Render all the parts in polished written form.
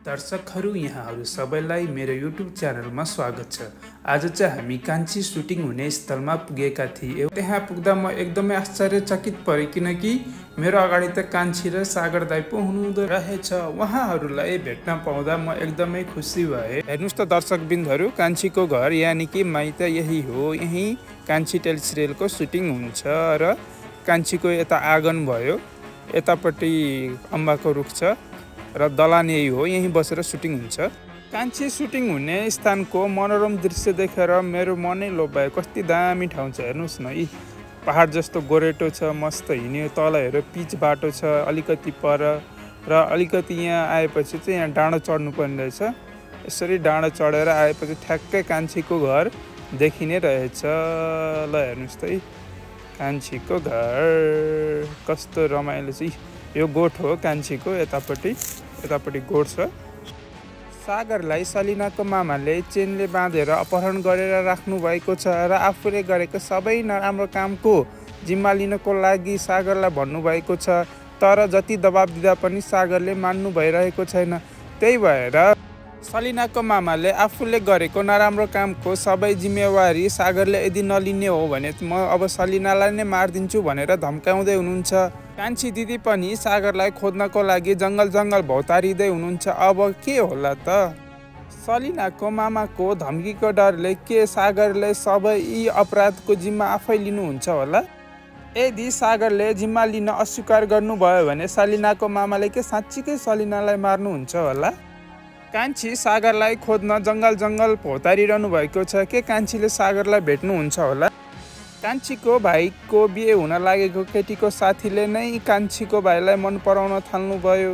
दर्शकहरू यहाँहरू सबैलाई मेरो युट्युब च्यानलमा स्वागत छ। आज चाहिँ हामी कान्छी सुटिङ हुने स्थलमा पुगेका थियौँ। त्यहाँ पुग्दा म एकदमै आश्चर्यचकित परेँ किनकि मेरो अगाडि त कान्छी र सागर दाइ पो हुनुहुँदो रहेछ। उहाँहरूलाई भेट्न पाउँदा म एकदमै खुसी भएँ। हेर्नुहोस् त दर्शकबिन्दहरू, कान्छीको घर यानि कि माइत यही हो। यही कान्छी टेलिसिरियलको सुटिङ हुन्छ र कान्छीको यता आँगन भयो, यतापट्टि अम्बाको रुख छ र दलान यही हो, यही बसेर सुटिङ हुन्छ। कान्छी सुटिङ हुने स्थानको मनोरम दृश्य देखेर मेरो मनै लोभ्यायो। कति दामी ठाउँ छ हेर्नुहोस् न। यी पहाड जस्तो गोरेटो छ, मस्त हिँड्यो। तल हेर पिच बाटो छ अलिकति पर र अलिकति यहाँ आएपछि चाहिँ यहाँ डाँडो चढ्नु पर्ने रहेछ। यसरी डाँडो चढेर आएपछि ठ्याक्कै कान्छीको घर देखिने रहेछ। ल हेर्नुहोस् त, कान्छीको घर कस्तो रमाइलो छ। यो गोठ हो कान्छीको, यतापट्टि गोठ छ। सागरलाई सलिनाको मामाले चेनले बाँधेर अपहरण गरेर राख्नु भएको छ र आफूले गरेको सबै नराम्रो कामको जिम्मा लिनको लागि सागरलाई भन्नुभएको छ। तर जति दबाब दिँदा पनि सागरले मान्नु भइरहेको छैन। त्यही भएर सलिनाको मामाले आफूले गरेको नराम्रो कामको सबै जिम्मेवारी सागरले यदि नलिने हो भने म अब सलिनालाई नै मारिदिन्छु भनेर धम्काउँदै हुनुहुन्छ। कान्छी दिदी पनि सागरलाई खोज्नको लागि जङ्गल भौतारिँदै हुनुहुन्छ। अब के होला त? सलिनाको मामाको धम्कीको डरले के सागरले सबै यी अपराधको जिम्मा आफै लिनुहुन्छ होला? यदि सागरले जिम्मा लिन अस्वीकार गर्नुभयो भने सलिनाको मामाले के साँच्चीकै सलिनालाई मार्नुहुन्छ होला? कान्छी सागरलाई खोज्न जङ्गल भौतारिरहनु भएको छ। के कान्छीले सागरलाई भेट्नुहुन्छ होला? कान्छीको भाइको बिहे हुन लागेको केटीको साथीले नै कान्छीको भाइलाई मन पराउन थाल्नुभयो।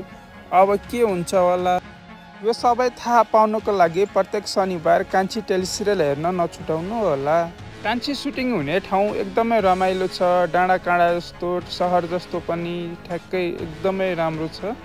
अब के हुन्छ होला? यो सबै थाहा पाउनको लागि प्रत्येक शनिबार कान्छी टेलिसिरियल हेर्न नछुटाउनु होला। कान्छी सुटिङ हुने ठाउँ एकदमै रमाइलो छ। डाँडा काँडा जस्तो, सहर जस्तो पनि ठ्याक्कै एकदमै राम्रो छ।